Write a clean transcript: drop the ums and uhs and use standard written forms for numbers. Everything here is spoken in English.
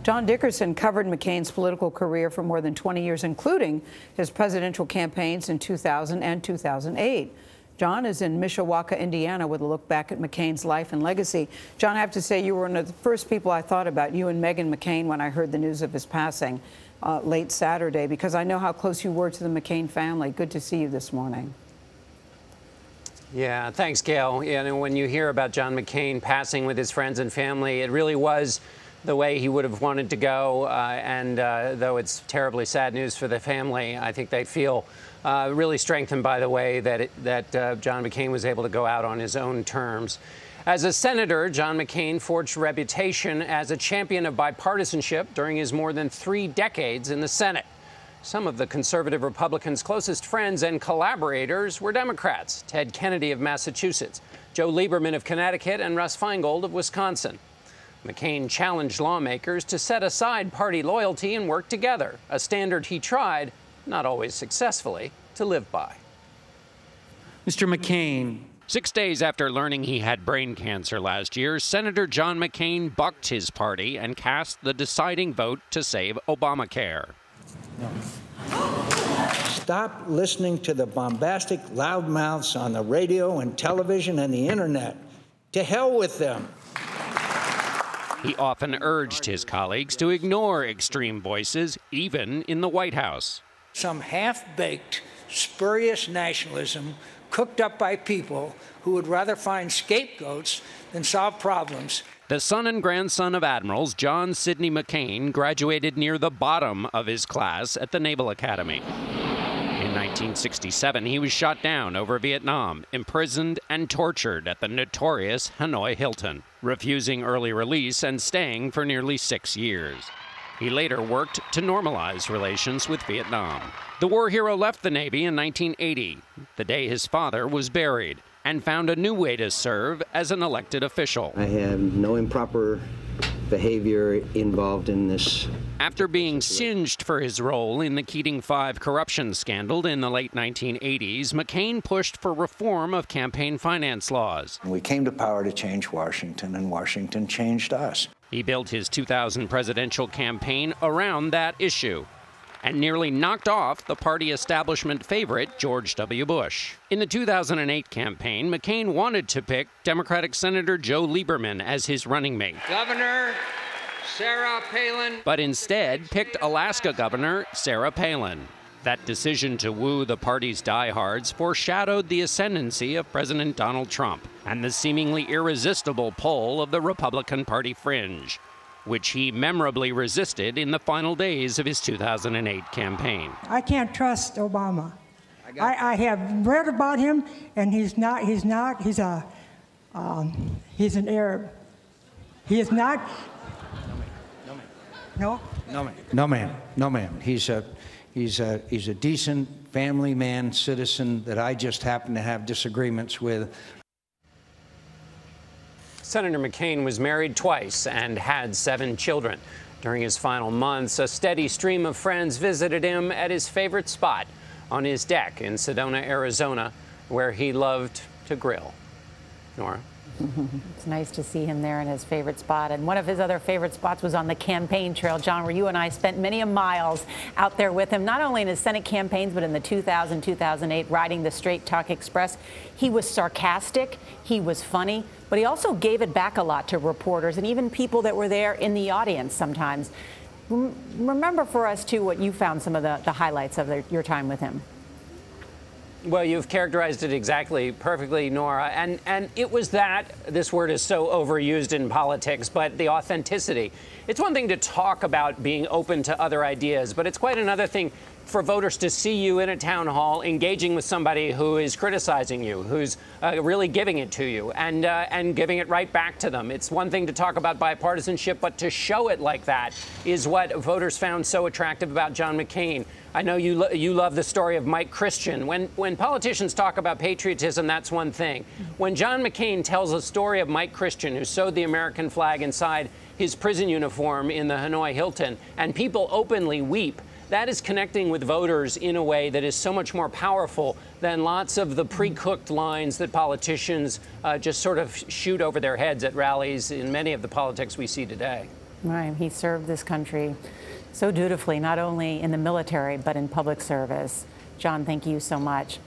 John Dickerson covered McCain's political career for more than 20 years, including his presidential campaigns in 2000 and 2008. John is in Mishawaka, Indiana, with a look back at McCain's life and legacy. John, I have to say you were one of the first people I thought about, you and Meghan McCain, when I heard the news of his passing late Saturday, because I know how close you were to the McCain family. Good to see you this morning. Yeah, thanks, Gayle. Yeah, and when you hear about John McCain passing with his friends and family, it really was the way he would have wanted to go. Though it's terribly sad news for the family, I think they feel really strengthened by the way that John McCain was able to go out on his own terms. As a senator, John McCain forged a reputation as a champion of bipartisanship during his more than 3 decades in the Senate. Some of the conservative Republicans' closest friends and collaborators were Democrats: Ted Kennedy of Massachusetts, Joe Lieberman of Connecticut, and Russ Feingold of Wisconsin. McCain challenged lawmakers to set aside party loyalty and work together, a standard he tried, not always successfully, to live by. Mr. McCain. 6 days after learning he had brain cancer last year, Senator John McCain bucked his party and cast the deciding vote to save Obamacare. No. Stop listening to the bombastic loudmouths on the radio and television and the internet. To hell with them. He often urged his colleagues to ignore extreme voices, even in the White House. Some half-baked, spurious nationalism cooked up by people who would rather find scapegoats than solve problems. The son and grandson of admirals John Sidney McCain graduated near the bottom of his class at the Naval Academy. In 1967, he was shot down over Vietnam, imprisoned and tortured at the notorious Hanoi Hilton, refusing early release and staying for nearly 6 years. He later worked to normalize relations with Vietnam. The war hero left the Navy in 1980, the day his father was buried, and found a new way to serve as an elected official. I had no improper behavior involved in this. After being singed for his role in the Keating 5 corruption scandal in the late 1980s, McCain pushed for reform of campaign finance laws. We came to power to change Washington, and Washington changed us. He built his 2000 presidential campaign around that issue and nearly knocked off the party establishment favorite, George W. Bush. In the 2008 campaign, McCain wanted to pick Democratic Senator Joe Lieberman as his running mate. Governor Sarah Palin. But instead picked Alaska Governor Sarah Palin. That decision to woo the party's diehards foreshadowed the ascendancy of President Donald Trump and the seemingly irresistible pull of the Republican Party fringe, which he memorably resisted in the final days of his 2008 campaign. I can't trust Obama. I have read about him, and he's an Arab. He is not. No? No, ma'am. He's a decent family man, citizen that I just happen to have disagreements with. Senator McCain was married twice and had 7 children. During his final months, a steady stream of friends visited him at his favorite spot on his deck in Sedona, Arizona, where he loved to grill. Norah? It's nice to see him there in his favorite spot. And one of his other favorite spots was on the campaign trail, John, where you and I spent many a miles out there with him, not only in his Senate campaigns, but in the 2000-2008 riding the Straight Talk Express. He was sarcastic, he was funny, but he also gave it back a lot to reporters and even people that were there in the audience sometimes. Remember for us, too, what you found some of the highlights of your time with him. Well, you've characterized it exactly perfectly, Norah. And it was that, this word is so overused in politics, but the authenticity. It's one thing to talk about being open to other ideas, but it's quite another thing for voters to see you in a town hall engaging with somebody who is criticizing you, who's really giving it to you and giving it right back to them. It's one thing to talk about bipartisanship, but to show it like that is what voters found so attractive about John McCain. I know you love the story of Mike Christian. When politicians talk about patriotism, that's one thing. When John McCain tells a story of Mike Christian, who sewed the American flag inside his prison uniform in the Hanoi Hilton, and people openly weep, that is connecting with voters in a way that is so much more powerful than lots of the pre-cooked lines that politicians just sort of shoot over their heads at rallies in many of the politics we see today. Right. He served this country so dutifully, not only in the military, but in public service. John, thank you so much.